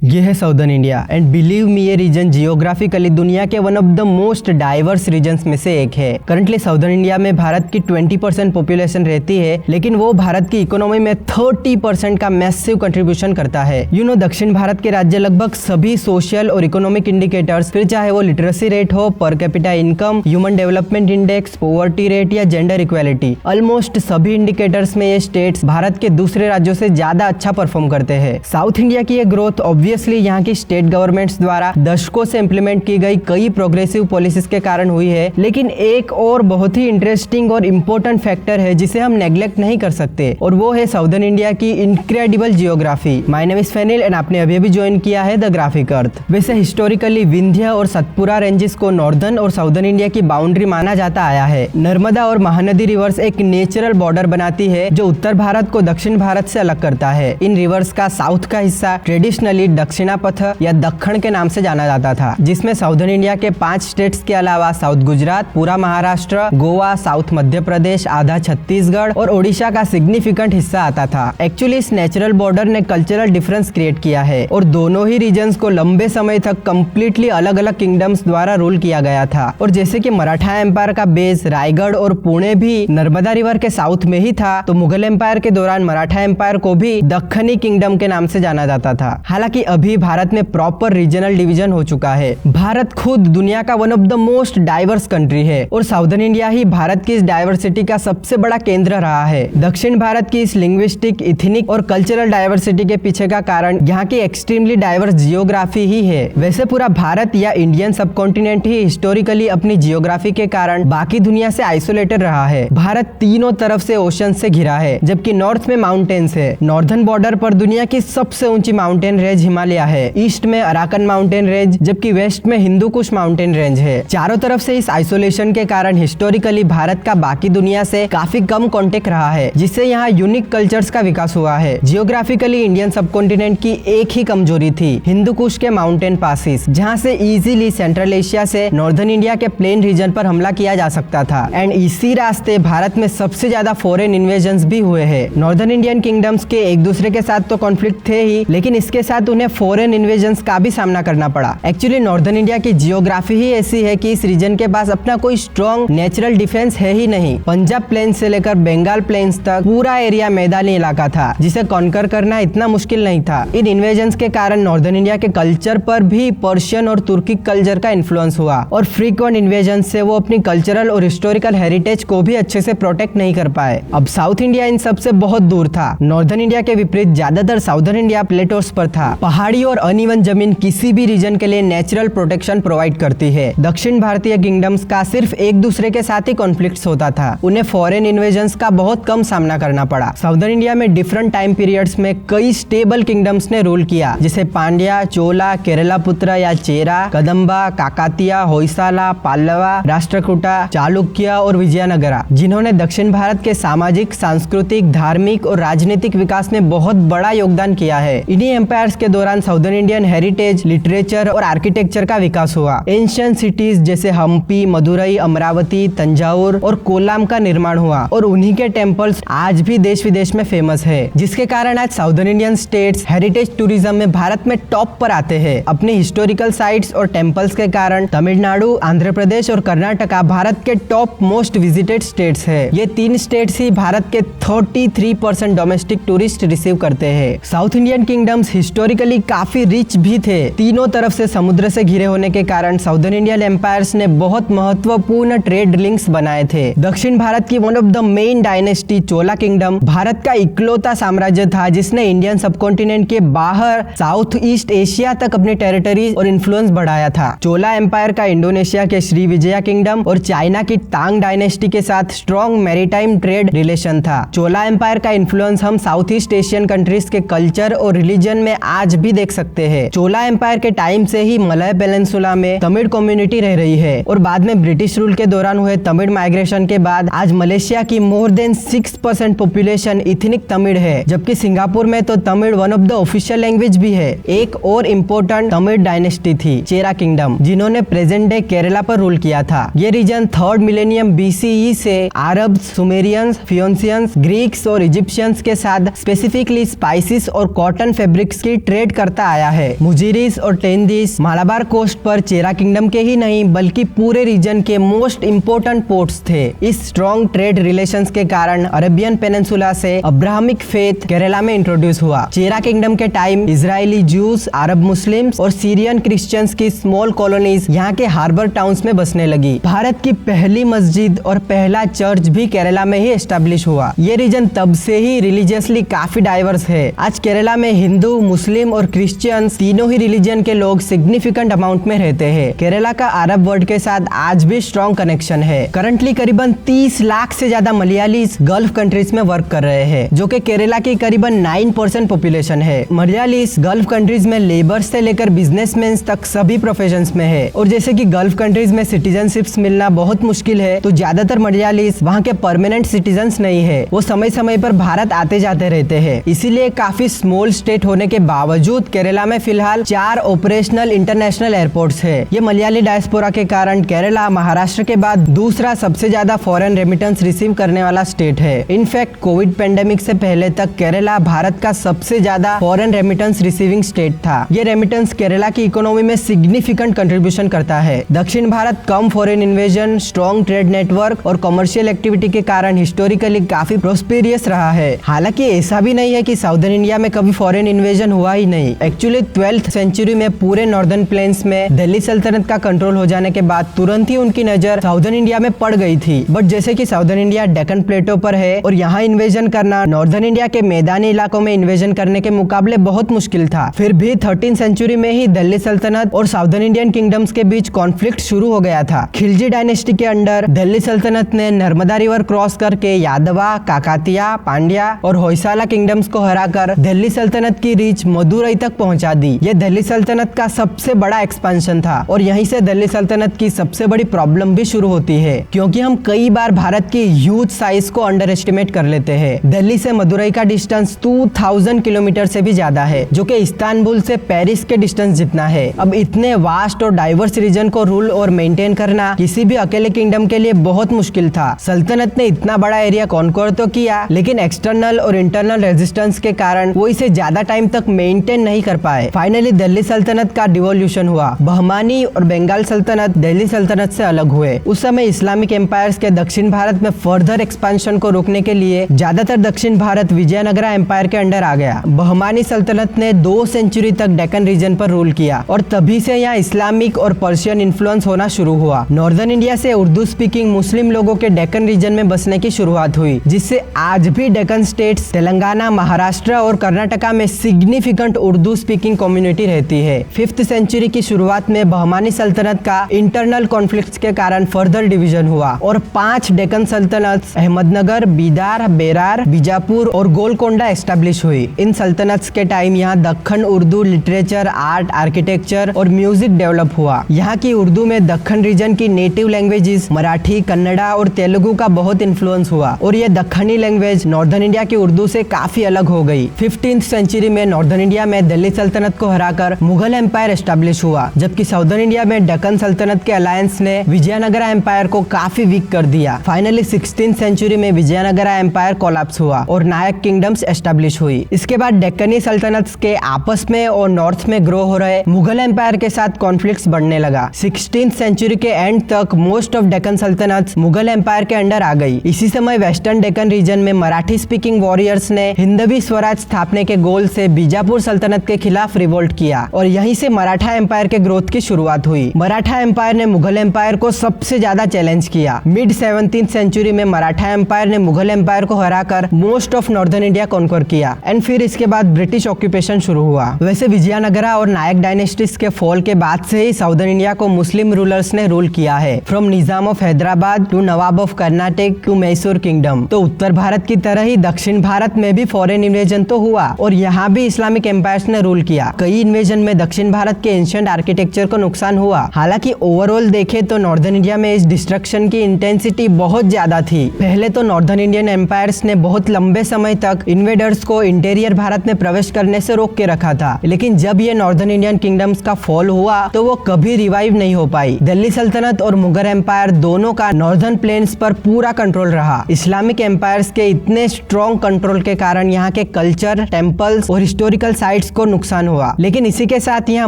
ये है southern India and believe me, ये रीजन जियोग्राफिकली दुनिया के one of the most diverse regions में से एक है। करंटली साउदर्न इंडिया में भारत की 20% पॉपुलेशन रहती है, लेकिन वो भारत की इकोनॉमी में 30% का मैसिव कंट्रीब्यूशन करता है। दक्षिण भारत के राज्य लगभग सभी सोशल और इकोनॉमिक इंडिकेटर्स, फिर चाहे वो लिटरेसी रेट हो, per capita income, human development index, poverty rate या जेंडर इक्वालिटी, ऑलमोस्ट सभी इंडिकेटर्स में ये स्टेट्स भारत के दूसरे राज्यों से ज्यादा अच्छा परफॉर्म करते हैं। साउथ इंडिया की ये ग्रोथ ऑब्वियसली यहाँ की स्टेट गवर्नमेंट्स द्वारा दशकों से इंप्लीमेंट की गई कई प्रोग्रेसिव पॉलिसीज के कारण हुई है। लेकिन एक और बहुत ही इंटरेस्टिंग और इम्पोर्टेंट फैक्टर है जिसे हम नेग्लेक्ट नहीं कर सकते, और वो है साउदर्न इंडिया की incredible geography. My name is Fenil and आपने अभी अभी ज्वाइन किया है द ग्राफिक अर्थ। वैसे हिस्टोरिकली विंध्य और सतपुरा रेंजेस को नॉर्दर्न और साउदर्न इंडिया की बाउंड्री माना जाता आया है। नर्मदा और महानदी रिवर्स एक नेचुरल बॉर्डर बनाती है जो उत्तर भारत को दक्षिण भारत से अलग करता है। इन रिवर्स का साउथ का हिस्सा ट्रेडिशनली दक्षिणापथ या दक्षिण के नाम से जाना जाता था, जिसमें साउदर्न इंडिया के 5 स्टेट्स के अलावा साउथ गुजरात, पूरा महाराष्ट्र, गोवा, साउथ मध्य प्रदेश, आधा छत्तीसगढ़ और ओडिशा का सिग्निफिकेंट हिस्सा आता था। एक्चुअली इस नेचुरल बॉर्डर ने कल्चरल डिफरेंस क्रिएट किया है और दोनों ही रीजन्स को लंबे समय तक कंप्लीटली अलग अलग किंगडम्स द्वारा रूल किया गया था। और जैसे कि मराठा एम्पायर का बेस रायगढ़ और पुणे भी नर्मदा रिवर के साउथ में ही था, तो मुगल एम्पायर के दौरान मराठा एम्पायर को भी दक्खनी किंगडम के नाम से जाना जाता था। हालांकि अभी भारत में प्रॉपर रीजनल डिवीजन हो चुका है। भारत खुद दुनिया का one of the most diverse country है और साउदर्न इंडिया ही भारत की इस डाइवर्सिटी का सबसे बड़ा केंद्र रहा है। दक्षिण भारत की इस लिंग्विस्टिक, इथनिक और कल्चरल डाइवर्सिटी के पीछे का कारण यहाँ की एक्सट्रीमली डाइवर्स जियोग्राफी ही है। वैसे पूरा भारत या इंडियन सबकॉन्टिनेंट ही हिस्टोरिकली अपनी जियोग्राफी के कारण बाकी दुनिया से आइसोलेटेड रहा है। भारत तीनों तरफ से ओशन से घिरा है, जबकि नॉर्थ में माउंटेन्स है। नॉर्दर्न बॉर्डर पर दुनिया की सबसे ऊंची माउंटेन रेंज हिमालय है, ईस्ट में अराकन माउंटेन रेंज, जबकि वेस्ट में हिंदू कुश माउंटेन रेंज है। चारों तरफ से इस आइसोलेशन के कारण हिस्टोरिकली भारत का बाकी दुनिया से काफी कम कांटेक्ट रहा है, जिससे यहाँ यूनिक कल्चर्स का विकास हुआ है। जियोग्राफिकली इंडियन सबकॉन्टिनेंट की एक ही कमजोरी थी, हिंदू कुश के माउंटेन पासिस, जहाँ से इजीली सेंट्रल एशिया से नॉर्दर्न इंडिया के प्लेन रीजन पर हमला किया जा सकता था। एंड इसी रास्ते भारत में सबसे ज्यादा फॉरेन इन्वेजन्स भी हुए हैं। नॉर्दर्न इंडियन किंगडम्स के एक दूसरे के साथ तो कॉन्फ्लिक्ट थे ही, लेकिन इसके साथ उन्हें फॉरेन इन्वेजन्स का भी सामना करना पड़ा। एक्चुअली नॉर्दर्न इंडिया की जियोग्राफी ही ऐसी है कि इस रीजन के पास अपना कोई स्ट्रॉन्ग नेचुरल डिफेंस है ही नहीं। पंजाब प्लेन्स से लेकर बंगाल प्लेन्स तक पूरा एरिया मैदानी इलाका था, जिसे कॉन्कर करना इतना मुश्किल नहीं था। इन इन्वेजन्स के कारण नॉर्दर्न इंडिया के कल्चर पर भी पर्शियन और तुर्किक कल्चर का इन्फ्लुएंस हुआ, और फ्रीक्वेंट इन्वेजन से वो अपनी कल्चरल और हिस्टोरिकल हेरिटेज को भी अच्छे से प्रोटेक्ट नहीं कर पाए। अब साउथ इंडिया इन सब से बहुत दूर था। नॉर्दर्न इंडिया के विपरीत ज्यादातर साउदर्न इंडिया प्लेटोस पर था। पहाड़ी और अनइवन जमीन किसी भी रीजन के लिए नेचुरल प्रोटेक्शन प्रोवाइड करती है। दक्षिण भारतीय किंगडम्स का सिर्फ एक दूसरे के साथ ही कॉन्फ्लिक्ट्स होता था, उन्हें फॉरेन इन्वेजन्स का बहुत कम सामना करना पड़ा। साउदर्न इंडिया में डिफरेंट टाइम पीरियड्स में कई स्टेबल किंगडम्स ने रूल किया, जैसे पांड्या, चोला, केरला पुत्र या चेरा, कदम्बा, काकातिया, होयसाला, पाल्लवा, राष्ट्रकूटा, चालुक्य और विजयनगरा, जिन्होंने दक्षिण भारत के सामाजिक, सांस्कृतिक, धार्मिक और राजनीतिक विकास में बहुत बड़ा योगदान किया है। इन्हीं एम्पायर्स के दौरान साउदर्न इंडियन हेरिटेज, लिटरेचर और आर्किटेक्चर का विकास हुआ। एंशिएंट सिटीज जैसे हम्पी, मदुरई, अमरावती, तंजावुर और कोल्लाम का निर्माण हुआ, और उन्हीं के टेम्पल्स आज भी देश विदेश में फेमस है, जिसके कारण आज southern Indian states heritage tourism में भारत में टॉप पर आते हैं। अपने हिस्टोरिकल साइट्स और टेम्पल्स के कारण तमिलनाडु, आंध्र प्रदेश और कर्नाटका भारत के टॉप मोस्ट विजिटेड स्टेट्स है। ये 3 स्टेट्स ही भारत के 33% डोमेस्टिक टूरिस्ट रिसीव करते हैं। साउथ इंडियन किंगडम्स हिस्टोरिकली काफी रिच भी थे। तीनों तरफ से समुद्र से घिरे होने के कारण साउदर्न इंडियन एम्पायर्स ने बहुत महत्वपूर्ण ट्रेड लिंक्स बनाए थे। दक्षिण भारत की one of the main dynasty Chola kingdom Bharat का इकलौता साम्राज्य था जिसने इंडियन सबकॉन्टिनेंट के बाहर साउथ ईस्ट एशिया तक अपनी टेरिटरी और इन्फ्लुएंस बढ़ाया था। चोला एम्पायर का इंडोनेशिया के श्री विजया किंगडम और चाइना की तांग डायनेस्टी के साथ स्ट्रॉन्ग मैरीटाइम ट्रेड रिलेशन था। चोला एम्पायर का इन्फ्लुएंस हम साउथ ईस्ट एशियन कंट्रीज के कल्चर और रिलीजन में आज भी देख सकते हैं। चोला एम्पायर के टाइम से ही मलय पेनिनसुला में तमिल कम्युनिटी रह रही है, और बाद में ब्रिटिश रूल के दौरान हुए तमिल माइग्रेशन के बाद आज मलेशिया की more than 6% population ethnic Tamil है, जबकि सिंगापुर में तो Tamil one of the official language भी है। एक और इम्पोर्टेंट तमिल डायनेस्टी थी चेरा किंगडम, जिन्होंने प्रेजेंट डे केरला पर रूल किया था। ये रीजन 3rd मिलेनियम BCE से अरब, सुमेरियंस, फियोनिशियंस, ग्रीक्स और इजिप्शियंस के साथ स्पेसिफिकली स्पाइसेस और कॉटन फैब्रिक्स की ट्रेड करता आया है। मुजिरिस और टेनदिस मालाबार कोस्ट पर चेरा किंगडम के ही नहीं बल्कि पूरे रीजन के मोस्ट इम्पोर्टेंट पोर्ट्स थे। इस स्ट्रॉन्ग ट्रेड रिलेशंस के कारण अरेबियन पेनिनसुला से अब्राहमिक फेथ केरला में इंट्रोड्यूस हुआ। चेरा किंगडम के टाइम इजरायली जूस, अरब मुस्लिम्स और सीरियन क्रिश्चियंस की स्मॉल कॉलोनीज यहाँ के हार्बर टाउन्स में बसने लगी। भारत की पहली मस्जिद और पहला चर्च भी केरला में ही एस्टेब्लिश हुआ। ये रीजन तब से ही रिलीजियसली काफी डाइवर्स है। आज केरला में हिंदू, मुस्लिम और क्रिश्चियंस तीनों ही रिलीजन के लोग सिग्निफिकेंट अमाउंट में रहते हैं। केरला का अरब वर्ल्ड के साथ आज भी स्ट्रॉन्ग कनेक्शन है। करंटली करीबन 30 लाख से ज्यादा मलयालीज गल्फ कंट्रीज में वर्क कर रहे हैं, जो कि केरला की करीबन 9% पॉपुलेशन है। मलयालीज गल्फ कंट्रीज में लेबर से लेकर बिजनेसमैन तक सभी प्रोफेशंस में है। और जैसे कि गल्फ कंट्रीज में सिटीजनशिप्स मिलना बहुत मुश्किल है, तो ज्यादातर मलयालीज वहाँ के परमानेंट सिटीजन्स नहीं है। वो समय समय पर भारत आते जाते रहते हैं। इसीलिए काफी स्मॉल स्टेट होने के बावजूद केरला में फिलहाल 4 ऑपरेशनल इंटरनेशनल एयरपोर्ट्स है। ये मलयाली डायस्पोरा के कारण केरला महाराष्ट्र के बाद दूसरा सबसे ज्यादा फॉरेन रेमिटेंस रिसीव करने वाला स्टेट है। इनफैक्ट कोविड पेंडेमिक से पहले तक केरला भारत का सबसे ज्यादा फॉरेन रेमिटेंस रिसीविंग स्टेट था। ये रेमिटेंस केरला की इकोनॉमी में सिग्निफिकेंट कंट्रीब्यूशन करता है। दक्षिण भारत कम foreign invasion, strong trade network और कमर्शियल एक्टिविटी के कारण हिस्टोरिकली काफी प्रोस्पेरियस रहा है। हालांकि ऐसा भी नहीं है कि साउदर्न इंडिया में कभी फॉरेन इन्वेजन हुआ ही नहीं। एक्चुअली 12th सेंचुरी में पूरे नॉर्दर्न प्लेन्स में दिल्ली सल्तनत का कंट्रोल हो जाने के बाद तुरंत ही उनकी नजर साउदर्न इंडिया में पड़ गई थी। बट जैसे कि साउदर्न इंडिया डेक्कन प्लेटो पर है और यहाँ इन्वेजन करना नॉर्दर्न इंडिया के मैदानी इलाकों में इन्वेजन करने के मुकाबले बहुत मुश्किल था। फिर भी 13th सेंचुरी में ही दिल्ली सल्तनत और साउदर्न इंडियन किंगडम्स के बीच कॉन्फ्लिक्ट शुरू हो गया था। खिलजी डायनेस्टी के अंडर दिल्ली सल्तनत ने नर्मदा रिवर क्रॉस करके यादवा, काकातिया, पांड्या और होयसाला किंगडम्स को हराकर दिल्ली सल्तनत की रीच मदुरई तक पहुंचा दी। ये दिल्ली सल्तनत का सबसे बड़ा एक्सपेंशन था और यहीं से दिल्ली सल्तनत की सबसे बड़ी प्रॉब्लम भी शुरू होती है, क्योंकि हम कई बार भारत की ह्यूज साइज को अंडर एस्टिमेट कर लेते हैं। दिल्ली से मदुरई का डिस्टेंस 2000 किलोमीटर से भी ज्यादा है, जो कि इस्तांबुल से पेरिस के डिस्टेंस जितना है। अब इतने वास्ट और डाइवर्स रीजन को रूल और मेंटेन करना किसी भी अकेले किंगडम के लिए बहुत मुश्किल था। सल्तनत ने इतना बड़ा एरिया कॉन्कोर तो किया, लेकिन एक्सटर्नल और इंटरनल रेजिस्टेंस के कारण वो इसे ज्यादा टाइम तक मेंटेन नहीं कर पाए। फाइनली दिल्ली सल्तनत का डिवोल्यूशन हुआ। बहमानी और बंगाल सल्तनत दिल्ली सल्तनत से अलग हुए। उस समय इस्लामिक एम्पायर्स के दक्षिण भारत में फर्दर एक्सपेंशन को रोकने के लिए ज्यादातर दक्षिण भारत विजयनगरा एम्पायर के अंडर आ गया। बहमानी सल्तनत ने 2 सेंचुरी तक डेक्कन रीजन पर रूल किया और तभी से यहाँ इस्लामिक और पर्शियन इन्फ्लुएंस होना शुरू हुआ। नॉर्दर्न इंडिया से उर्दू स्पीकिंग मुस्लिम लोगों के डेक्कन रीजन में बसने की शुरुआत हुई, जिससे आज भी डेक्कन स्टेट्स तेलंगाना, महाराष्ट्र और कर्नाटका में सिग्निफिकेंट उर्दू स्पीकिंग कम्युनिटी रहती है। 5th सेंचुरी की शुरुआत में बहमानी सल्तनत का इंटरनल कॉन्फ्लिक्ट्स के कारण फर्दर डिवीजन हुआ और 5 डेक्कन सल्तनत अहमदनगर, बीदार, बेरार, बीजापुर और गोलकोंडा एस्टेब्लिश हुई। इन सल्तनत्स के टाइम यहाँ Deccan Urdu literature, art, architecture और म्यूजिक डेवलप हुआ। यहाँ की उर्दू में दक्खन रीजन की नेटिव लैंग्वेजेस मराठी, कन्नड़ा और तेलुगु का बहुत इन्फ्लुएंस हुआ और ये दक्खनी लैंग्वेज नॉर्दर्न इंडिया की उर्दू से काफी अलग हो गई। 15th सेंचुरी में नॉर्दर्न इंडिया में दिल्ली सल्तनत को हराकर मुगल एम्पायर एस्टेब्लिश हुआ, जबकि साउदर्न इंडिया में डेक्कन सल्तनत के अलायंस ने विजयनगरा एम्पायर को काफी वीक कर दिया। फाइनली 16th सेंचुरी में विजयनगरा एम्पायर कोलैप्स हुआ और नायक किंगडम्स एस्टेब्लिश हुई। इसके बाद डेक्कनी सल्तनत के आपस में और नॉर्थ में ग्रो हो रहे मुगल एम्पायर के साथ कॉन्फ्लिक्ट्स बढ़ने लगा। 16th सेंचुरी के एंड तक मोस्ट ऑफ डेक्कन सल्तनत मुगल एम्पायर के अंडर आ गई। इसी समय वेस्टर्न डेक्कन रीजन में मराठी स्पीकिंग वॉरियर्स ने हिंदवी स्वराज स्थापने के गोल से बीजापुर सल्तनत के खिलाफ रिवोल्ट किया और यहीं से मराठा एम्पायर के ग्रोथ की शुरुआत हुई। मराठा एम्पायर ने मुगल एम्पायर को सबसे ज्यादा चैलेंज किया। मिड 17th सेंचुरी में मराठा एम्पायर ने मुगल एम्पायर को हराकर most of northern India conquer किया एंड फिर इसके बाद ब्रिटिश ऑक्यूपेशन शुरू हुआ। वैसे विजयनगरा और नायक डायनेस्टीज के फॉल के बाद से ही साउदर्न इंडिया को मुस्लिम रूलर्स ने रूल किया है, from Nizam of Hyderabad to Nawab of Karnataka to Mysore kingdom. तो उत्तर भारत की तरह ही दक्षिण भारत में भी फॉरेन इन्वेजन तो हुआ और यहाँ भी इस्लामिक एम्पायर्स ने रूल किया। कई इन्वेजन में दक्षिण भारत के एंशिएंट आर्किटेक्चर को नुकसान हुआ। हालांकि ओवरऑल देखे तो नॉर्दर्न इंडिया में इस डिस्ट्रक्शन की इंटेंसिटी बहुत ज्यादा थी। पहले तो नॉर्दर्न इंडियन एम्पायर्स ने बहुत लंबे समय तक इन्वेडर्स को इंटीरियर भारत में प्रवेश करने से रोक के रखा था, लेकिन जब ये नॉर्दर्न इंडियन किंगडम्स का फॉल हुआ तो वो कभी रिवाइव नहीं हो पाई। दिल्ली सल्तनत और मुगल एम्पायर दोनों का नॉर्दर्न प्लेन्स पर पूरा कंट्रोल रहा। इस्लामिक एम्पायर्स के इतने स्ट्रॉन्ग कंट्रोल के कारण यहाँ के कल्चर, टेम्पल्स और हिस्टोरिकल साइट साइट्स को नुकसान हुआ, लेकिन इसी के साथ यहाँ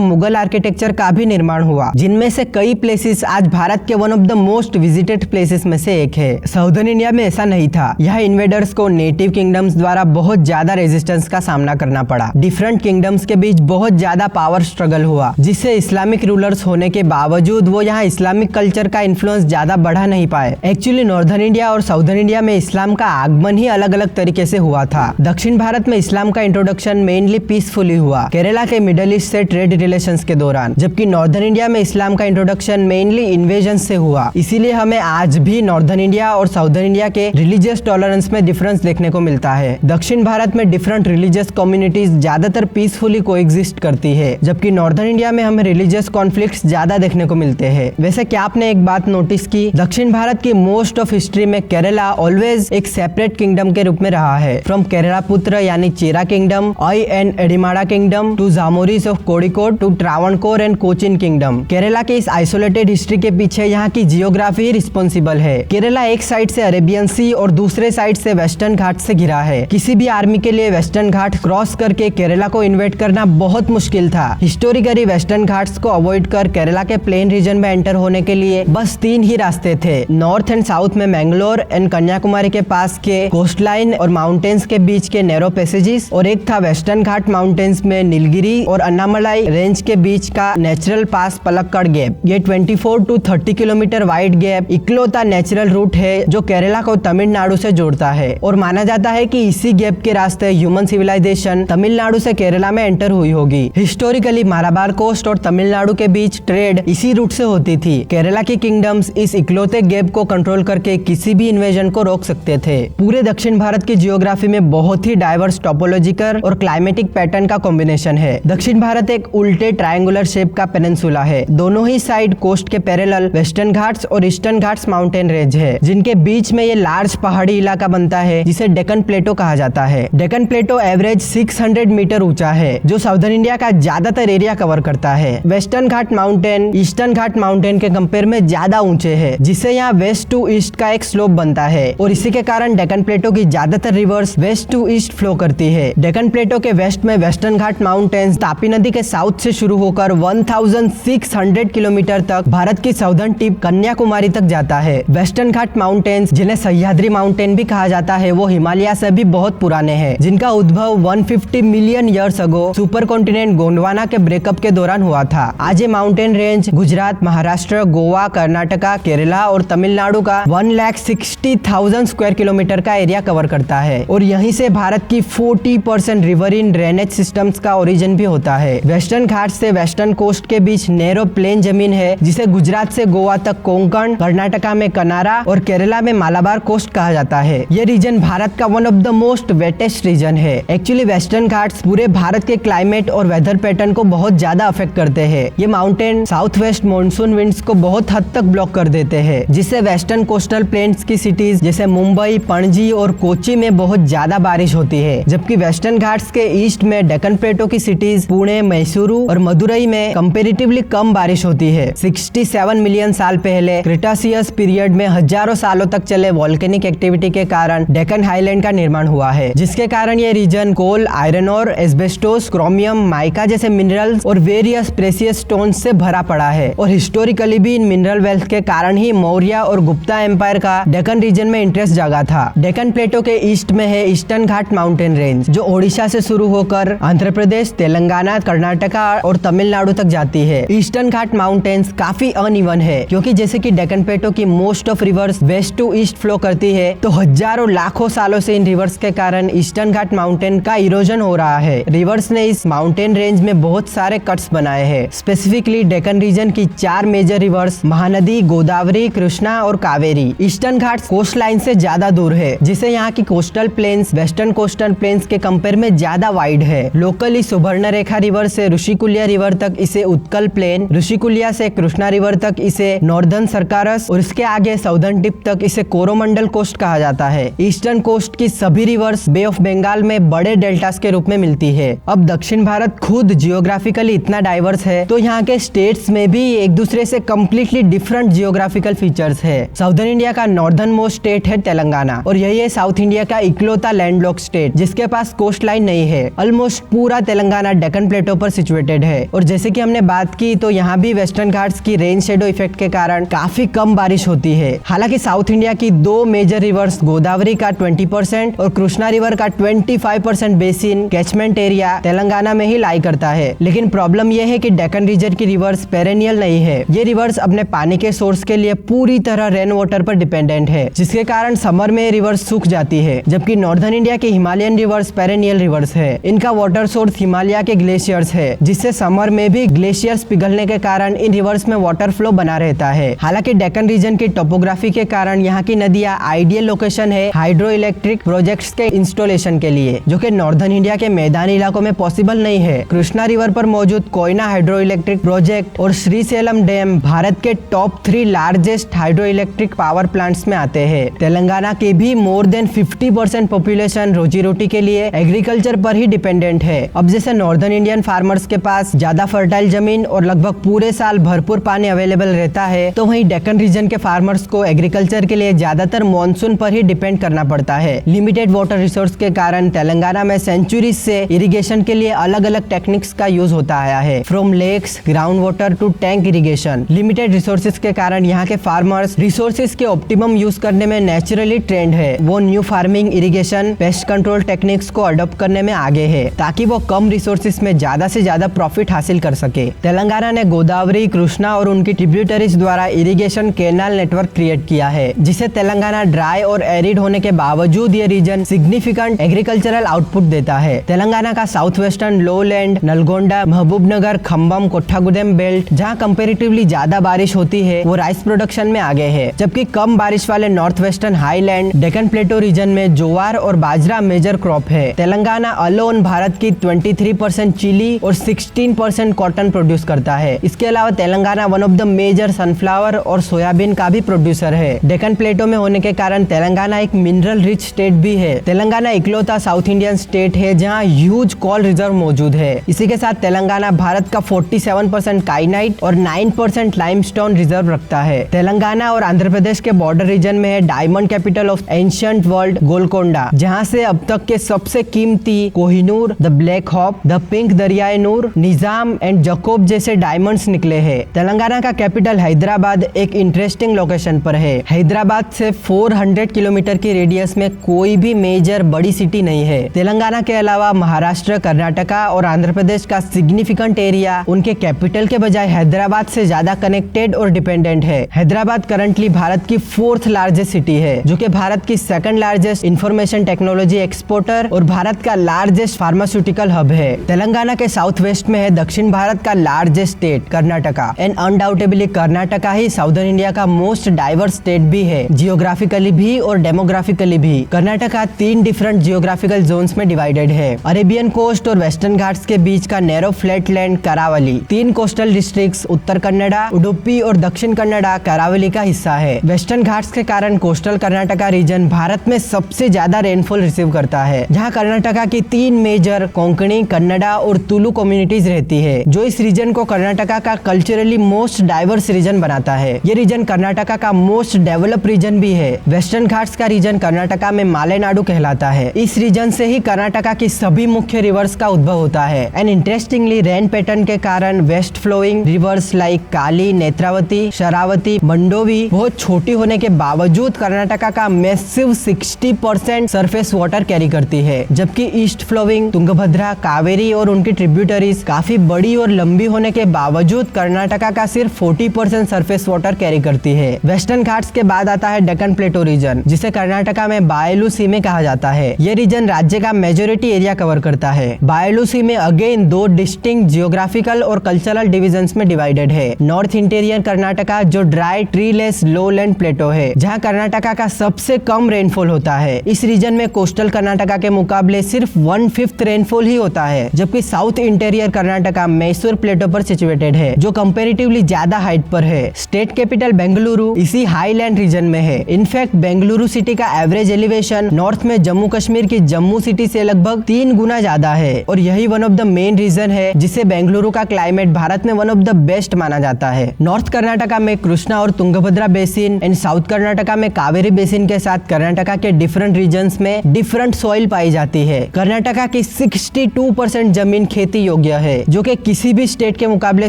मुगल आर्किटेक्चर का भी निर्माण हुआ, जिनमें से कई प्लेसेस आज भारत के one of the most visited places में से एक है। साउदर्न इंडिया में ऐसा नहीं था। यहाँ इन्वेडर्स को नेटिव किंगडम्स द्वारा बहुत ज्यादा रेजिस्टेंस का सामना करना पड़ा। डिफरेंट किंगडम्स के बीच बहुत ज्यादा पावर स्ट्रगल हुआ, जिससे इस्लामिक रूलर्स होने के बावजूद वो यहाँ इस्लामिक कल्चर का इन्फ्लुएंस ज्यादा बढ़ा नहीं पाए। एक्चुअली नॉर्दर्न इंडिया और साउदर्न इंडिया में इस्लाम का आगमन ही अलग अलग तरीके से हुआ था। दक्षिण भारत में इस्लाम का इंट्रोडक्शन मेनली पीसफुली हुआ, केरला के मिडिल ईस्ट से ट्रेड रिलेशंस के दौरान, जबकि नॉर्दर्न इंडिया में इस्लाम का इंट्रोडक्शन मेनली इन्वेजन से हुआ। इसीलिए हमें आज भी नॉर्दर्न इंडिया और साउदर्न इंडिया के रिलीजियस टॉलरेंस में डिफरेंस देखने को मिलता है। दक्षिण भारत में डिफरेंट रिलीजियस कम्युनिटीज ज्यादातर पीसफुली कोएग्जिस्ट करती है, जबकि नॉर्दर्न इंडिया में हमें रिलीजियस कॉन्फ्लिक्ट्स ज्यादा देखने को मिलते हैं। वैसे क्या आपने एक बात नोटिस की, दक्षिण भारत की मोस्ट ऑफ हिस्ट्री में केरला ऑलवेज एक सेपरेट किंगडम के रूप में रहा है। फ्रॉम केरला पुत्र यानी चेरा किंगडम, आई एंड एडिमाड़ा kingdom to Zamorins of Kozhikode to Travancore and Cochin kingdom. Kerala के इस आइसोलेटेड हिस्ट्री के पीछे यहाँ की जियोग्राफी ही रिस्पॉन्सिबल है। केरला एक साइड से अरेबियन सी और दूसरे साइड से वेस्टर्न घाट से घिरा है। किसी भी आर्मी के लिए वेस्टर्न घाट क्रॉस करके केरला को इन्वेड करना बहुत मुश्किल था। हिस्टोरिकली वेस्टर्न घाट्स को अवॉइड कर केरला के प्लेन रीजन में एंटर होने के लिए बस 3 ही रास्ते थे। नॉर्थ एंड साउथ में मैंगलोर एंड कन्याकुमारी के पास के कोस्ट लाइन और माउंटेन्स के बीच के नैरो पैसेजेस, और एक था वेस्टर्न घाट माउंटेन्स में नीलगिरी और अन्नामलाई रेंज के बीच का नेचुरल पास पलक्कड़ गैप। ये 24 to 30 किलोमीटर वाइड गैप इकलौता नेचुरल रूट है जो केरला को तमिलनाडु से जोड़ता है, और माना जाता है कि इसी गैप के रास्ते ह्यूमन सिविलाइजेशन तमिलनाडु से केरला में एंटर हुई होगी। हिस्टोरिकली मालाबार कोस्ट और तमिलनाडु के बीच ट्रेड इसी रूट से होती थी। केरला की किंगडम्स इस इकलौते गैप को कंट्रोल करके किसी भी इन्वेजन को रोक सकते थे। पूरे दक्षिण भारत की जियोग्राफी में बहुत ही डाइवर्स टोपोलॉजिकल और क्लाइमेटिक पैटर्न का कॉम्बिनेशन है। दक्षिण भारत एक उल्टे ट्रायंगुलर शेप का पेनिनसुला है। दोनों ही साइड कोस्ट के पैरेलल वेस्टर्न घाट्स और ईस्टर्न घाट्स माउंटेन रेंज है, जिनके बीच में ये लार्ज पहाड़ी इलाका बनता है जिसे डेक्कन प्लेटो कहा जाता है। डेक्कन प्लेटो एवरेज 600 मीटर ऊंचा है, जो साउदर्न इंडिया का ज्यादातर एरिया कवर करता है। वेस्टर्न घाट माउंटेन ईस्टर्न घाट माउंटेन के कंपेयर में ज्यादा ऊंचे है, जिससे यहाँ वेस्ट टू ईस्ट का एक स्लोप बनता है, और इसी के कारण डेक्कन प्लेटो की ज्यादातर rivers west to east flow करती है। डेक्कन प्लेटो के वेस्ट में वेस्टर्न घाट माउंटेन्स तापी नदी के साउथ से शुरू होकर 1600 किलोमीटर तक भारत की साउदर्न टिप कन्याकुमारी तक जाता है। वेस्टर्न घाट माउंटेन्स, जिन्हें सह्याद्री माउंटेन भी कहा जाता है, वो हिमालय से भी बहुत पुराने हैं, जिनका उद्भव 150 million years ago super continent Gondwana के ब्रेकअप के दौरान हुआ था। आज ये माउंटेन रेंज गुजरात, महाराष्ट्र, गोवा, कर्नाटका, केरला और तमिलनाडु का 1,60,000 स्क्वायर किलोमीटर का एरिया कवर करता है, और यहीं से भारत की 40% रिवरीन ड्रेनेज सिस्टम्स का ओरिजिन भी होता है। वेस्टर्न घाट से वेस्टर्न कोस्ट के बीच नैरो प्लेन जमीन है, जिसे गुजरात से गोवा तक कोंकण, कर्नाटका में कनारा और केरला में मालाबार कोस्ट कहा जाता है। ये रीजन भारत का one of the most wettest region है। एक्चुअली वेस्टर्न घाट्स पूरे भारत के क्लाइमेट और वेदर पैटर्न को बहुत ज्यादा अफेक्ट करते हैं। ये mountain south west monsoon winds को बहुत हद तक ब्लॉक कर देते हैं, जिससे वेस्टर्न कोस्टल प्लेन्स की सिटीज जैसे मुंबई, पणजी और कोची में बहुत ज्यादा बारिश होती है, जबकि वेस्टर्न घाट्स के ईस्ट में डेक्कन प्लेटो की सिटीज पुणे, मैसूरू और मदुरई में कंपेरेटिवली कम बारिश होती है। 67 मिलियन साल पहले क्रिटासियस पीरियड में हजारों सालों तक चले वॉल्केनिक एक्टिविटी के कारण डेक्कन हाईलैंड का निर्माण हुआ है, जिसके कारण ये रीजन कोल, आयरन और एस्बेस्टोस, क्रोमियम, माइका जैसे मिनरल्स और वेरियस प्रेशियस स्टोन्स से भरा पड़ा है। और हिस्टोरिकली भी इन मिनरल वेल्थ के कारण ही मौर्य और गुप्ता एम्पायर का डेक्कन रीजन में इंटरेस्ट जागा था। डेक्कन प्लेटो के ईस्ट में है ईस्टर्न घाट माउंटेन रेंज, जो ओडिशा से शुरू होकर आंध्र प्रदेश, तेलंगाना, कर्नाटका और तमिलनाडु तक जाती है। ईस्टर्न घाट माउंटेन्स काफी अनइवन है, क्योंकि जैसे कि डेक्कन प्लेटो की most of rivers west to east flow करती है, तो हजारों लाखों सालों से इन रिवर्स के कारण ईस्टर्न घाट माउंटेन का इरोजन हो रहा है। रिवर्स ने इस माउंटेन रेंज में बहुत सारे कट्स बनाए हैं। स्पेसिफिकली डेक्कन रीजन की 4 मेजर रिवर्स महानदी, गोदावरी, कृष्णा और कावेरी ईस्टर्न घाट कोस्ट लाइन से ज्यादा दूर है, जिसे यहाँ की coastal planes western coastal planes के कंपेयर में ज्यादा वाइड है। लोकली सुबर्ण रेखा रिवर से ऋषिकुल्या रिवर तक इसे उत्कल प्लेन, ऋषिकुल्या से कृष्णा रिवर तक इसे नॉर्दर्न सरकारस और इसके आगे साउदर्न टिप तक इसे कोरोमंडल कोस्ट कहा जाता है। ईस्टर्न कोस्ट की सभी रिवर्स बे ऑफ बंगाल में बड़े डेल्टास के रूप में मिलती है। अब दक्षिण भारत खुद जियोग्राफिकली इतना डाइवर्स है, तो यहाँ के स्टेट्स में भी एक दूसरे से कम्प्लीटली डिफरेंट जियोग्राफिकल फीचर्स है। साउदर्न इंडिया का नॉर्दर्न मोस्ट स्टेट है तेलंगाना, और यही है साउथ इंडिया का इकलौता लैंडलॉक स्टेट जिसके पास कोस्ट लाइन नहीं है। ऑलमोस्ट ऑलमोस्ट पूरा तेलंगाना डेक्कन प्लेटो पर सिचुएटेड है। और जैसे कि हमने बात की तो यहाँ भी वेस्टर्न घाट्स की रेन शेडो इफेक्ट के कारण काफी कम बारिश होती है। हालांकि साउथ इंडिया की दो मेजर रिवर्स गोदावरी का 20% और कृष्णा रिवर का 25% बेसिन कैचमेंट एरिया तेलंगाना में ही लाई करता है। लेकिन प्रॉब्लम यह है कि डेक्कन रीजन की रिवर्स पेरेनियल नहीं है। ये रिवर्स अपने पानी के सोर्स के लिए पूरी तरह रेन वाटर पर डिपेंडेंट है, जिसके कारण समर में रिवर्स सूख जाती है। जबकि नॉर्दर्न इंडिया के हिमालयन रिवर्स पेरेनियल रिवर्स है। इनका वाटर सोर्स हिमालय के ग्लेशियर्स है, जिससे समर में भी ग्लेशियर्स पिघलने के कारण इन रिवर्स में वाटर फ्लो बना रहता है। हालांकि डेक्कन रीजन की टोपोग्राफी के कारण यहाँ की नदियाँ आइडियल लोकेशन है हाइड्रो इलेक्ट्रिक प्रोजेक्ट्स के इंस्टॉलेशन के लिए, जो कि नॉर्दर्न इंडिया के मैदानी इलाकों में पॉसिबल नहीं है। कृष्णा रिवर पर मौजूद कोयना हाइड्रो इलेक्ट्रिक प्रोजेक्ट और श्रीशैलम डैम भारत के top 3 largest hydro electric power plants में आते हैं। तेलंगाना के भी मोर देन 50% पॉपुलेशन रोजी रोटी के लिए एग्रीकल्चर पर ही डिपेंडेंट है। अब जैसे नॉर्दर्न इंडियन फार्मर्स के पास ज्यादा फर्टाइल जमीन और लगभग पूरे साल भरपूर पानी अवेलेबल रहता है, तो वहीं डेक्कन रीजन के फार्मर्स को एग्रीकल्चर के लिए ज्यादातर मानसून पर ही डिपेंड करना पड़ता है। लिमिटेड वाटर रिसोर्स के कारण तेलंगाना में सेंचुरीज से इरिगेशन के लिए अलग अलग टेक्निक्स का यूज होता आया है, from lakes, ground water to tank irrigation. Limited resources के कारण यहाँ के फार्मर्स रिसोर्सेज के ऑप्टिमम यूज करने में नेचुरली ट्रेंड है। वो new farming, irrigation, pest control techniques को अडॉप्ट करने में आगे है, ताकि वो कम रिसोर्सेज में ज्यादा से ज्यादा प्रॉफिट हासिल कर सके। तेलंगाना ने गोदावरी, कृष्णा और उनकी ट्रिब्यूटरीज द्वारा इरिगेशन कैनाल नेटवर्क क्रिएट किया है, जिसे तेलंगाना ड्राई और एरिड होने के बावजूद ये रीजन सिग्निफिकेंट एग्रीकल्चरल आउटपुट देता है। तेलंगाना का south western lowland, Nalgonda, Mahbubnagar, Khammam, Kothagudem belt, जहाँ कंपेरेटिवली ज्यादा बारिश होती है, वो राइस प्रोडक्शन में आगे है। जबकि कम बारिश वाले north western highland, Deccan plateau region में ज्वार और बाजरा मेजर क्रॉप है। तेलंगाना अलोन भारत की 23% चिली और 16% कॉटन प्रोड्यूस करता है। इसके अलावा Telangana one of the major sunflower और सोयाबीन का भी प्रोड्यूसर है। डेक्कन प्लेटो में होने के कारण तेलंगाना एक मिनरल रिच स्टेट भी है। तेलंगाना इकलौता साउथ इंडियन स्टेट है जहाँ ह्यूज कोल रिजर्व मौजूद है। इसी के साथ तेलंगाना भारत का 47% काइनाइट और 9% लाइमस्टोन रिजर्व रखता है। तेलंगाना और आंध्र प्रदेश के बॉर्डर रीजन में है diamond capital of ancient world Golconda, जहां से अब तक के सबसे कीमती Kohinoor, the black hope, the pink Darya e Noor, Nizam and Jacob जैसे डायमंड्स निकले हैं। तेलंगाना का कैपिटल हैदराबाद एक इंटरेस्टिंग लोकेशन पर है। हैदराबाद से 400 किलोमीटर की रेडियस में कोई भी मेजर बड़ी सिटी नहीं है। तेलंगाना के अलावा महाराष्ट्र, कर्नाटका और आंध्र प्रदेश का सिग्निफिकेंट एरिया उनके कैपिटल के बजाय हैदराबाद से ज्यादा कनेक्टेड और डिपेंडेंट है। हैदराबाद करंटली भारत की 4th लार्जेस्ट सिटी है, जो कि भारत की 2nd largest information technology exporter और भारत का लार्जेस्ट फार्मास्यूटिकल हब है। तेलंगाना के साउथ वेस्ट में है दक्षिण भारत का largest state Karnataka, and undoubtedly Karnataka he southern India का मोस्ट डाइवर्स स्टेट भी है, जियोग्राफिकली भी और डेमोग्राफिकली भी। कर्नाटका 3 डिफरेंट जियोग्राफिकल जोन्स में डिवाइडेड है। अरेबियन कोस्ट और वेस्टर्न घाट्स के बीच का नैरो फ्लैटलैंड करावली, 3 कोस्टल डिस्ट्रिक्ट्स उत्तर कन्नड़ा, उडुपी और दक्षिण कन्नड़ा करावली का हिस्सा है। वेस्टर्न घाट्स के कारण कोस्टल कर्नाटका रीजन भारत में सबसे ज्यादा रेनफॉल रिसीव करता है, जहां कर्नाटका की 3 मेजर कोंकणी, कन्नड़ा और तुलु कम्युनिटीज रहती है, जो इस रीजन को कर्नाटका का कल्चरली मोस्ट डाइवर्स रीजन बनाता है। ये रीजन कर्नाटका का मोस्ट डेवलप रीजन भी है। वेस्टर्न घाट्स का रीजन कर्नाटका में मालेनाडु कहलाता है। इस रीजन से ही कर्नाटका की सभी मुख्य रिवर्स का उद्भव होता है। एंड इंटरेस्टिंगली रेन पैटर्न के कारण वेस्ट फ्लोइंग रिवर्स लाइक काली, नेत्रावती, शरावती, मंडोवी बहुत छोटी होने के बावजूद कर्नाटका का मैसिव 60% सरफेस वाटर कैरी करती है, जबकि ईस्ट फ्लोइंग तुंगभद्रा, कावेरी और उनकी ट्रिब्यूटरीज काफी बड़ी और लंबी होने के बावजूद कर्नाटका का सिर्फ 40% सरफेस वाटर कैरी करती है। वेस्टर्न घाट्स के बाद आता है डेक्कन प्लेटो रीजन, जिसे कर्नाटका में बायलू सीमे कहा जाता है। ये रीजन राज्य का मेजोरिटी एरिया कवर करता है। बायलू सीमे अगेन 2 डिस्टिंक्ट जियोग्राफिकल और कल्चरल डिविजन्स में डिवाइडेड है। नॉर्थ इंटीरियर कर्नाटका जो ड्राई ट्रीलेस लोलैंड प्लेटो है, जहाँ कर्नाटका का सबसे कम रेनफॉल होता है। इस रीजन में कोस्टल कर्नाटका के मुकाबले सिर्फ 1/5 रेनफॉल ही होता है, जबकि साउथ इंटीरियर कर्नाटका मैसूर प्लेटो पर सिचुएटेड है, जो कंपैरेटिवली ज्यादा हाइट पर है। स्टेट कैपिटल बेंगलुरु इसी हाईलैंड रीजन में है। इनफैक्ट बेंगलुरु सिटी का एवरेज एलिवेशन नॉर्थ में जम्मू कश्मीर की जम्मू सिटी से लगभग 3 गुना ज्यादा है, और यही one of the main reason है जिसे बेंगलुरु का क्लाइमेट भारत में वन ऑफ द बेस्ट माना जाता है। नॉर्थ कर्नाटका में कृष्णा और Tungabhadra basin and south Karnataka में कावेरी बेसिन के साथ कर्नाटका के डिफरेंट रीजन्स में डिफरेंट सॉइल पाई जाती है। कर्नाटका की 62% जमीन खेती योग्य है, जो कि किसी भी स्टेट के मुकाबले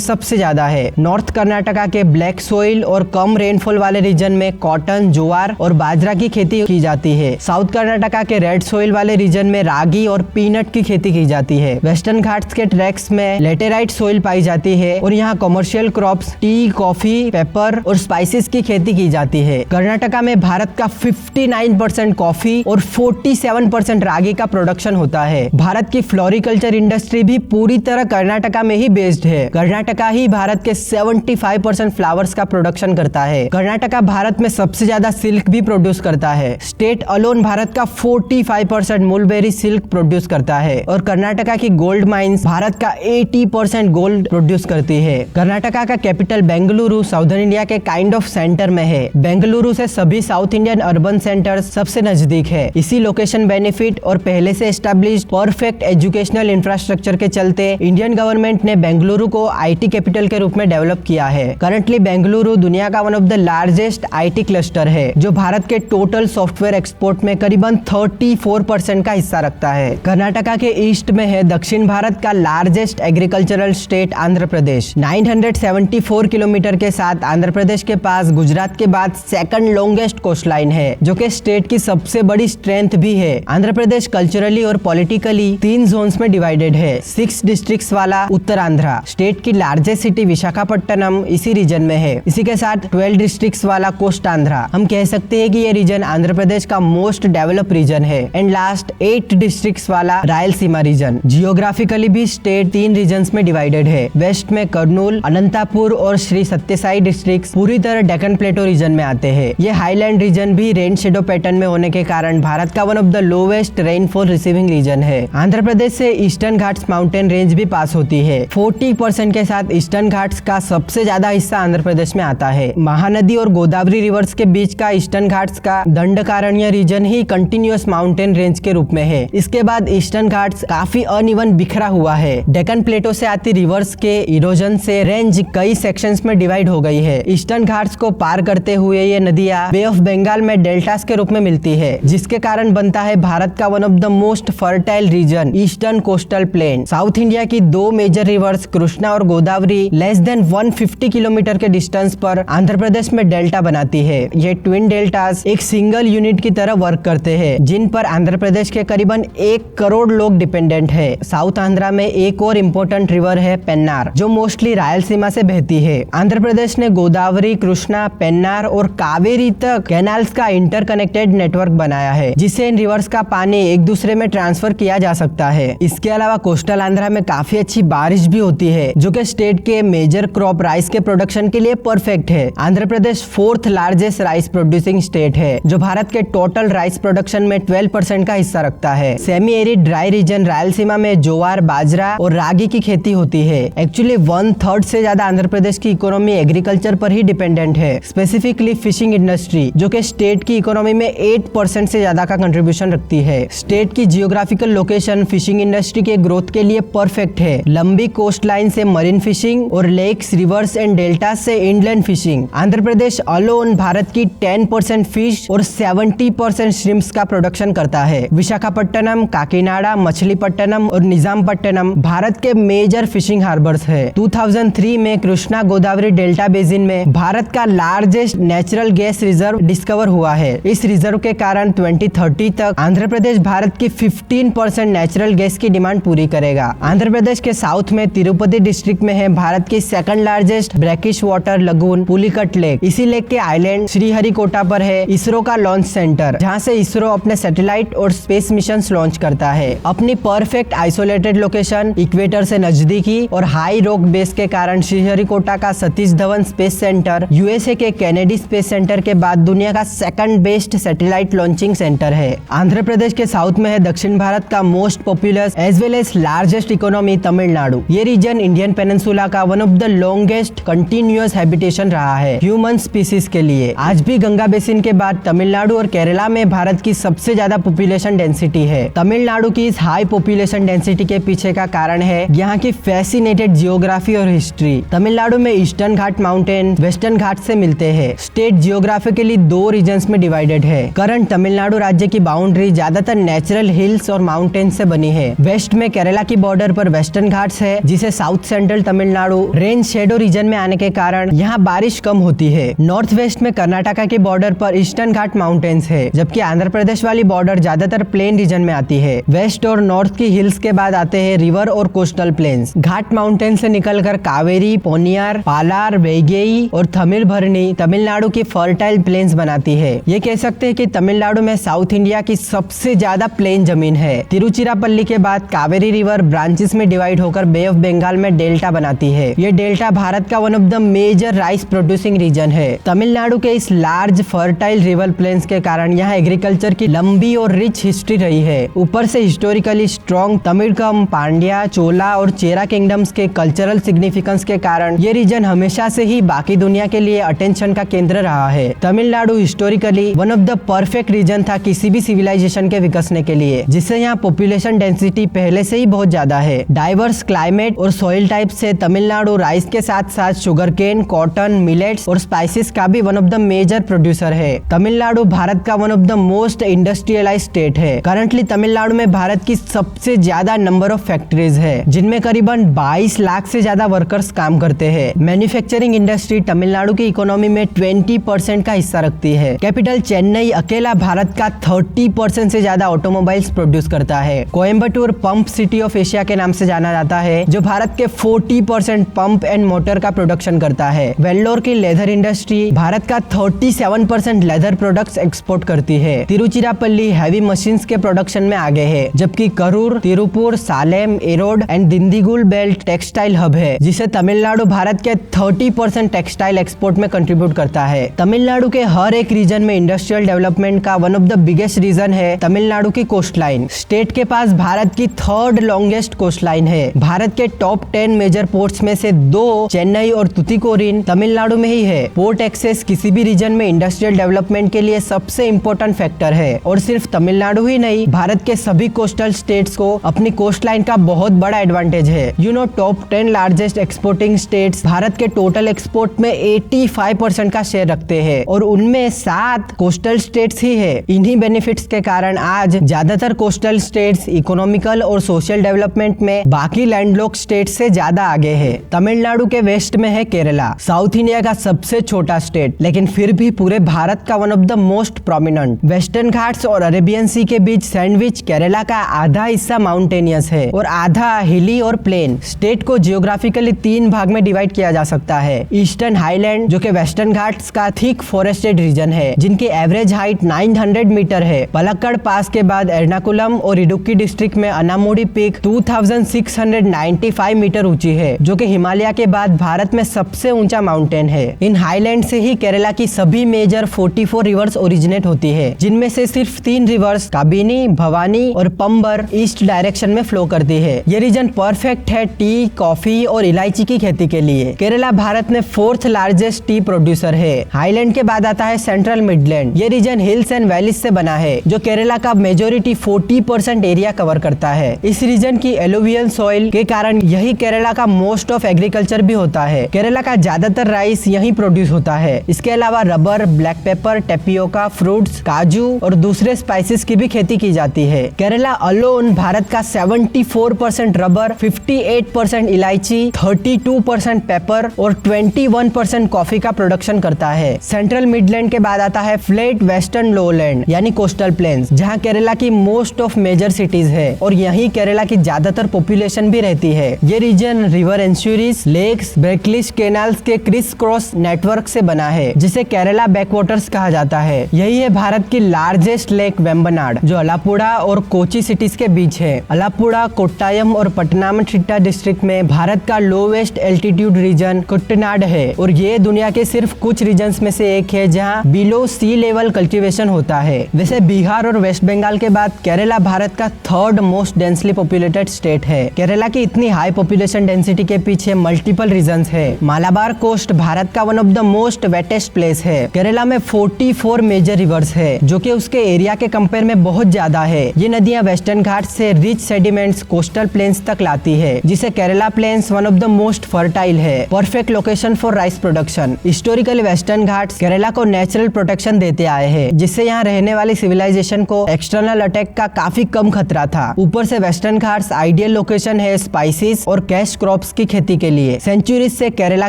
सबसे ज्यादा है। नॉर्थ कर्नाटका के ब्लैक सोइल और कम रेनफॉल वाले रीजन में कॉटन, ज्वार और बाजरा की खेती की जाती है। साउथ कर्नाटका के रेड सोइल वाले रीजन में रागी और पीनट की खेती की जाती है। वेस्टर्न घाट्स के ट्रैक्स में लेटेराइट सोइल पाई जाती है और यहाँ commercial crops T, coffee, paper और स्पाइसेस की खेती की जाती है। कर्नाटका में भारत का 59% कॉफी और 47% रागी का प्रोडक्शन होता है। भारत की फ्लोरिकल्चर इंडस्ट्री भी पूरी तरह कर्नाटका में ही बेस्ड है। कर्नाटका ही भारत के 75% फ्लावर्स का प्रोडक्शन करता है। कर्नाटका भारत में सबसे ज्यादा सिल्क भी प्रोड्यूस करता है। स्टेट अलोन भारत का 45% मुलबेरी सिल्क प्रोड्यूस करता है और कर्नाटका की गोल्ड माइंस भारत का 80% गोल्ड प्रोड्यूस करती है। कर्नाटका का कैपिटल बेंगलुरु साउथर्न इंडिया के काइंड ऑफ सेंटर में है। बेंगलुरु से सभी साउथ इंडियन अर्बन सेंटर्स सबसे नजदीक है। इसी लोकेशन बेनिफिट और पहले से एस्टैब्लिश्ड परफेक्ट एजुकेशनल इंफ्रास्ट्रक्चर के चलते इंडियन गवर्नमेंट ने बेंगलुरु को आईटी कैपिटल के रूप में डेवलप किया है। करंटली बेंगलुरु दुनिया का one of the largest IT cluster है, जो भारत के टोटल सॉफ्टवेयर एक्सपोर्ट में करीबन 34% का हिस्सा रखता है। कर्नाटका के ईस्ट में है दक्षिण भारत का largest agricultural state Andhra Pradesh. 974 kilometre के साथ आंध्र प्रदेश के पास गुजरात के बाद सेकंड लॉन्गेस्ट कोस्ट लाइन है, जो कि स्टेट की सबसे बड़ी स्ट्रेंथ भी है। आंध्र प्रदेश कल्चरली और पॉलिटिकली 3 जोन्स में डिवाइडेड है। 6 डिस्ट्रिक्ट्स वाला उत्तर आंध्रा, स्टेट की लार्जेस्ट सिटी विशाखापट्टनम इसी रीजन में है। इसी के साथ 12 डिस्ट्रिक्ट्स वाला कोस्ट आंध्रा। हम कह सकते हैं कि ये रीजन आंध्र प्रदेश का मोस्ट डेवलप रीजन है। एंड लास्ट 8 डिस्ट्रिक्ट्स वाला रायलसीमा रीजन। जियोग्राफिकली भी स्टेट 3 रीजन्स में डिवाइडेड है। वेस्ट में कर्नूल, अनंतपुर और श्री सत्यसाई डिस्ट्रिक्ट्स पूरी तरह डेक्कन प्लेटो रीजन में आते हैं। ये हाईलैंड रीजन भी रेन शेडो पैटर्न में होने के कारण भारत का one of the lowest rainfall receiving region है। आंध्र प्रदेश से ईस्टर्न घाट्स माउंटेन रेंज भी पास होती है। 40% के साथ ईस्टर्न घाट्स का सबसे ज्यादा हिस्सा आंध्र प्रदेश में आता है। महानदी और गोदावरी रिवर्स के बीच का ईस्टर्न घाट्स का दंडकारण्य रीजन ही कंटिन्यूअस माउंटेन रेंज के रूप में है। इसके बाद ईस्टर्न घाट्स काफी अनइवन बिखरा हुआ है। डेक्कन प्लेटो से आती रिवर्स के इरोजन से रेंज कई सेक्शंस में डिवाइड हो गई है। ईस्टर्न घाट्स को पार करते हुए ये नदियां बे ऑफ बंगाल में डेल्टास के रूप में मिलती है, जिसके कारण बनता है भारत का one of the most fertile reason eastern coastal plain. South India की 2 मेजर रिवर्स कृष्णा और गोदावरी लेस देन 150 किलोमीटर के डिस्टेंस पर आंध्र प्रदेश में डेल्टा बनाती है। ये ट्विन डेल्टास एक सिंगल यूनिट की तरह वर्क करते हैं, जिन पर आंध्र प्रदेश के करीबन 1 करोड़ लोग डिपेंडेंट है। साउथ आंध्रा में एक और इम्पोर्टेंट रिवर है पेन्नार, जो मोस्टली रायलसीमा से बहती है। आंध्र प्रदेश ने गोदावरी, कृष्णा, पेन्नार और कावेरी तक कैनाल्स का इंटरकनेक्टेड नेटवर्क बनाया है, जिससे इन रिवर्स का पानी एक दूसरे में ट्रांसफर किया जा सकता है। इसके अलावा कोस्टल आंध्रा में काफी अच्छी बारिश भी होती है, जो कि स्टेट के मेजर क्रॉप राइस के प्रोडक्शन के लिए परफेक्ट है। आंध्र प्रदेश 4th largest rice producing state है, जो भारत के टोटल राइस प्रोडक्शन में 12% का हिस्सा रखता है। Semi arid dry region Rayalaseema में ज्वार, बाजरा और रागी की खेती होती है। एक्चुअली 1/3 से ज्यादा आंध्र प्रदेश की इकोनॉमी एग्रीकल्चर पर ही डिपेंडेंट है, स्पेसिफिकली फिशिंग इंडस्ट्री, जो कि स्टेट की इकोनॉमी में 8% से ज्यादा का कंट्रीब्यूशन रखती है। स्टेट की जियोग्राफिकल लोकेशन फिशिंग इंडस्ट्री के ग्रोथ के लिए परफेक्ट है। लंबी कोस्ट लाइन से मरीन फिशिंग और लेक्स, रिवर्स एंड डेल्टा से इंडलैंड फिशिंग। आंध्र प्रदेश अलोन भारत की 10% फिश और 70% श्रिम्प्स का प्रोडक्शन करता है। विशाखापट्टनम, काकीनाडा, मछलीपट्टनम और निजामपट्टनम भारत के मेजर फिशिंग हार्बर्स है। 2003 में कृष्णा गोदावरी डेल्टा बेसिन में भारत का largest natural gas reserve discover हुआ है। इस रिजर्व के कारण 2030 तक आंध्र प्रदेश भारत की 15% नेचुरल गैस की डिमांड पूरी करेगा। आंध्र प्रदेश के साउथ में तिरुपति डिस्ट्रिक्ट में है भारत की 2nd largest brackish water lagoon Pulicat lake. इसी लेक के आइलैंड श्रीहरिकोटा पर है इसरो का लॉन्च सेंटर, जहां से इसरो अपने सैटेलाइट और स्पेस मिशन लॉन्च करता है। अपनी परफेक्ट आइसोलेटेड लोकेशन, इक्वेटर से नजदीकी और हाई रॉक बेस के कारण श्रीहरिकोटा का Satish Dhawan space centre USA के कैनेडी स्पेस सेंटर के बाद दुनिया का 2nd best satellite launching centre है। आंध्र प्रदेश के साउथ में है दक्षिण भारत का most populous as well as largest economy Tamil Nadu. ये रीजन इंडियन पेनिनसुला का one of the longest continuous habitation रहा है ह्यूमन स्पीसीज के लिए। आज भी गंगा बेसिन के बाद तमिलनाडु और केरला में भारत की सबसे ज्यादा पॉपुलेशन डेंसिटी है। तमिलनाडु की इस हाई पॉपुलेशन डेंसिटी के पीछे का कारण है यहाँ की फैसिनेटेड जियोग्राफी और हिस्ट्री। तमिलनाडु में ईस्टर्न घाट माउंटेन वेस्टर्न घाट से मिलते हैं। स्टेट जियोग्राफिकली 2 रीजन्स में डिवाइडेड है। करंट तमिलनाडु राज्य की बाउंड्री ज्यादातर नेचुरल हिल्स और माउंटेन से बनी है। वेस्ट में केरला की बॉर्डर पर वेस्टर्न घाट्स है, जिसे south central Tamil Nadu rain shadow reason में आने के कारण यहाँ बारिश कम होती है। नॉर्थ वेस्ट में कर्नाटका के बॉर्डर पर ईस्टर्न घाट माउंटेन्स है, जबकि आंध्र प्रदेश वाली बॉर्डर ज्यादातर प्लेन रीजन में आती है। वेस्ट और नॉर्थ की हिल्स के बाद आते हैं रिवर और कोस्टल प्लेन्स। घाट माउंटेन से निकलकर कावेरी, पोनियार, पालार, वेगेई और तमिलभरनी तमिलनाडु की फर्टाइल प्लेन्स बनाती है। ये कह सकते हैं कि तमिलनाडु में साउथ इंडिया की सबसे ज्यादा प्लेन जमीन है। तिरुचिरापल्ली के बाद कावेरी रिवर ब्रांचेस में डिवाइड होकर बे ऑफ बंगाल में डेल्टा बनाती है। ये डेल्टा भारत का one of the major rice producing region है। तमिलनाडु के इस लार्ज फर्टाइल रिवर प्लेन्स के कारण यहाँ एग्रीकल्चर की लंबी और रिच हिस्ट्री रही है। ऊपर से हिस्टोरिकली स्ट्रॉन्ग तमिलकम, पांड्या, चोला और चेरा किंगडम्स के कल्चरल सिग्निफिकेंस के कारण ये रीजन हमेशा से ही बाकी दुनिया के लिए अटेंशन का केंद्र रहा है। Tamil Nadu historically one of the perfect region था किसी भी सिविलाइजेशन के विकसने के लिए, जिससे यहाँ पॉपुलेशन डेंसिटी पहले से ही बहुत ज्यादा है। डाइवर्स क्लाइमेट और सॉइल टाइप से तमिलनाडु राइस के साथ साथ शुगर केन, कॉटन, मिलेट्स और स्पाइसेस का भी one of the major producer है। तमिलनाडु भारत का one of the most industrialised state है। करंटली तमिलनाडु में भारत की सबसे ज्यादा नंबर ऑफ फैक्ट्रीज है, जिनमें करीबन 22 लाख से ज्यादा वर्कर्स काम करते हैं। मैन्युफैक्चरिंग इंडस्ट्री तमिलनाडु की इकोनॉमी में 20% का हिस्सा रखती है। कैपिटल चेन्नई अकेला भारत का 30% से ज्यादा ऑटोमोबाइल्स प्रोड्यूस करता है। Coimbatore pump city of Asia के नाम से जाना जाता है, जो भारत के 40% पंप एंड मोटर का प्रोडक्शन करता है। वेल्लोर की लेदर इंडस्ट्री भारत का 37% लेदर प्रोडक्ट्स एक्सपोर्ट करती है। तिरुचिरापल्ली हैवी मशीन्स के प्रोडक्शन में आगे है, जबकि Karur, Tiruppur, Salem, arrowed and Dindigul belt textile hub है, जिसे तमिलनाडु भारत के 30% टेक्सटाइल एक्सपोर्ट में कंट्रीब्यूट करता है। तमिलनाडु के हर एक रीजन में इंडस्ट्रियल डेवलपमेंट का one of the biggest region है तमिलनाडु की कोस्ट लाइन। स्टेट के पास भारत की 3rd लॉन्गेस्ट कोस्ट लाइन है। भारत के टॉप 10 मेजर पोर्ट्स में से 2 चेन्नई और तुतीकोरिन तमिलनाडु में ही है। पोर्ट एक्सेस किसी भी रीजन में इंडस्ट्रियल डेवलपमेंट के लिए सबसे इम्पोर्टेंट फैक्टर है, और सिर्फ तमिलनाडु ही नहीं, भारत के सभी कोस्टल स्टेट्स को अपनी कोस्ट लाइन का बहुत बड़ा एडवांटेज है। Top 10 largest exporting states Bharat के टोटल एक्सपोर्ट में 85% का शेयर रखते हैं, और उनमें 7 कोस्टल स्टेट्स ही है। इन्हीं बेनिफिट्स के कारण आज ज्यादातर कोस्टल स्टेट्स इकोनॉमिकल और सोशल डेवलपमेंट में बाकी लैंडलॉक स्टेट से ज्यादा आगे है। तमिलनाडु के वेस्ट में है केरला, साउथ इंडिया का सबसे छोटा स्टेट, लेकिन फिर भी पूरे भारत का one of the most prominent. Western Ghats और अरेबियन सी के बीच सैंडविच केरला का आधा हिस्सा माउंटेनियस है और आधा हिली और प्लेन। स्टेट को जियोग्राफिकली 3 भाग में डिवाइड किया जा सकता है। ईस्टर्न हाईलैंड, जो कि वेस्टर्न घाट्स का थिक फॉरेस्टेड रीजन है, जिनकी एवरेज हाइट 900 मीटर है। पलक्कड़ पास के बाद एर्नाकुलम और इडुक्की डिस्ट्रिक्ट में अनामुडी पीक 2695 मीटर ऊंची है, जो कि हिमालय के बाद भारत में सबसे ऊंचा माउंटेन है। इन हाईलैंड से ही केरला की सभी मेजर 44 रिवर्स ओरिजिनेट होती है, जिनमें से सिर्फ 3 रिवर्स काबिनी, भवानी और पंबर ईस्ट डायरेक्शन में फ्लो करती है। ये रीजन परफेक्ट है टी, कॉफी और इलायची की खेती के लिए। केरला भारत में 4th लार्जेस्ट टी प्रोड्यूसर है। हाईलैंड के बाद आता है सेंट्रल मिडलैंड। ये रीजन हिल्स एंड वैलीज से बना है, जो केरला का मेजोरिटी 40% एरिया कवर करता है। इस रीजन की एलुवियल सॉइल के कारण यही केरला का मोस्ट ऑफ एग्रीकल्चर भी होता है। केरला का ज्यादातर राइस यही प्रोड्यूस होता है। इसके अलावा rubber, black pepper, tapioca, fruits, काजू और दूसरे स्पाइसेस की भी खेती की जाती है। केरला अलोन भारत का 74% रबर, 58% इलायची, 32% पेपर और 21% कॉफी का प्रोडक्शन करता है। सेंट्रल मिडलैंड के बाद आता है फ्लैट वेस्टर्न लोलैंड यानी कोस्टल प्लेन्स, जहां केरला की मोस्ट ऑफ मेजर सिटीज है और यहीं केरला की ज्यादातर पॉपुलेशन भी रहती है। ये रीजन रिवर एंश्योरीज, लेक्स, ब्रेकलिश कैनाल्स के क्रिस क्रॉस नेटवर्क से बना है, जिसे केरला बैकवाटर्स कहा जाता है। यही है भारत की लार्जेस्ट लेक वेम्बनाड, जो अलापुड़ा और कोची सिटीज के बीच है। अलापुड़ा, कोट्टायम और पटनामथिट्टा डिस्ट्रिक्ट में भारत का लोवेस्ट एल्टीट्यूड रीजन कुट्टनाड है, और ये दुनिया के सिर्फ कुछ रीजन्स में से एक है जहां बिलो सी लेवल कल्टीवेशन होता है। वैसे बिहार और वेस्ट बंगाल के बाद केरला भारत का 3rd most densely populated state है। केरला की इतनी हाई पॉपुलेशन डेंसिटी के पीछे मल्टीपल रीजंस है। मालाबार कोस्ट भारत का one of the most wettest place है। केरला में 44 मेजर रिवर्स है, जो कि उसके एरिया के कंपेयर में बहुत ज्यादा है। ये नदियां वेस्टर्न घाट से रिच सेडिमेंट्स कोस्टल प्लेन्स तक लाती है, जिसे Kerala plains one of the most fertile है। Perfect location for rice production. Historically western Ghats Kerala को नेचुरल प्रोटेक्शन देते आए हैं, जिससे यहाँ रहने वाली सिविलाइजेशन को एक्सटर्नल अटैक का काफी कम खतरा घेरा था। ऊपर से वेस्टर्न घाट्स आइडियल लोकेशन है स्पाइसेस और कैश क्रॉप्स की खेती के लिए। सेंचुरीज से केरला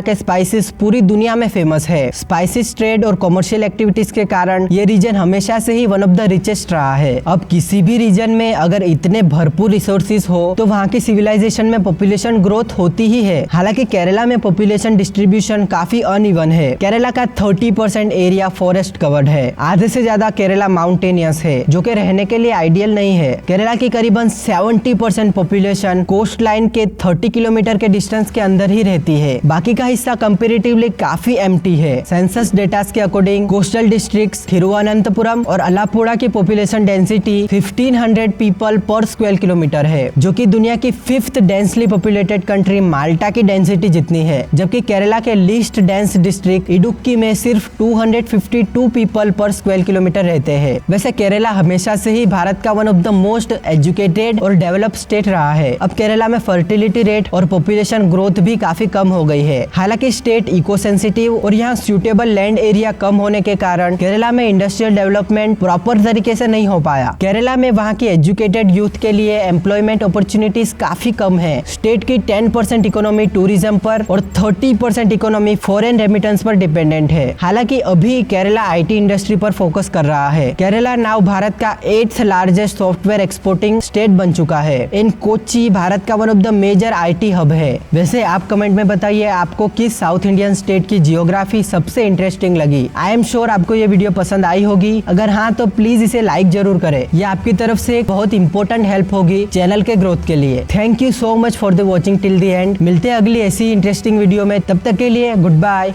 के स्पाइसेस पूरी दुनिया में फेमस है। स्पाइसेस ट्रेड और कमर्शियल एक्टिविटीज के कारण ये रीजन हमेशा से ही वन ऑफ द रिचेस्ट रहा है। अब किसी भी रीजन में अगर इतने भरपूर रिसोर्सेज हो तो वहाँ की सिविलाइजेशन में पॉपुलेशन ग्रोथ होती ही है। हालांकि केरला में पॉपुलेशन डिस्ट्रीब्यूशन काफी अनइवन है। केरला का 30% एरिया फॉरेस्ट कवर्ड है। आधे से ज्यादा केरला माउंटेनियस है जो कि रहने के लिए आइडियल नहीं है। केरला की करीबन 70% पॉपुलेशन कोस्ट लाइन के 30 किलोमीटर के डिस्टेंस के अंदर ही रहती है। बाकी का हिस्सा कंपेरेटिवली काफी एम्प्टी है। सेंसस डेटा के अकॉर्डिंग कोस्टल डिस्ट्रिक्ट्स थिरुवनंतपुरम और अलापुड़ा की पॉपुलेशन डेंसिटी 1500 पीपल पर स्क्वायर किलोमीटर है, जो कि दुनिया की 5th डेंसली पॉपुलेटेड कंट्री माल्टा की डेंसिटी जितनी है। जबकि केरला के लीस्ट डेंस डिस्ट्रिक्ट इडुक्की में सिर्फ 252 पीपल पर स्क्वायर किलोमीटर रहते हैं। वैसे केरला हमेशा से ही भारत का one of the most educated और डेवलप स्टेट रहा है। अब केरला में फर्टिलिटी रेट और पॉपुलेशन ग्रोथ भी काफी कम हो गई है। हालांकि स्टेट इको सेंसिटिव और यहाँ सूटेबल लैंड एरिया कम होने के कारण केरला में इंडस्ट्रियल डेवलपमेंट प्रॉपर तरीके से नहीं हो पाया। केरला में वहाँ की एजुकेटेड यूथ के लिए एम्प्लॉयमेंट अपॉर्चुनिटीज काफी कम है। स्टेट की 10% इकोनॉमी टूरिज्म पर और 30% इकोनॉमी फॉरेन रेमिटेंस पर डिपेंडेंट है। हालांकि अभी केरला आईटी इंडस्ट्री पर फोकस कर रहा है। केरला नाउ भारत का 8th largest software exporting state बन चुका है। इन कोच्चि भारत का one of the major IT hub है। वैसे आप कमेंट में बताइए आपको किस साउथ इंडियन स्टेट की जियोग्राफी सबसे इंटरेस्टिंग लगी। आई एम श्योर आपको ये वीडियो पसंद आई होगी। अगर हाँ तो प्लीज इसे लाइक जरूर करें। ये आपकी तरफ से एक बहुत इंपॉर्टेंट हेल्प होगी चैनल के ग्रोथ के लिए। Thank you so much for the watching till the end. मिलते हैं अगली ऐसी इंटरेस्टिंग वीडियो में। तब तक के लिए गुड बाय।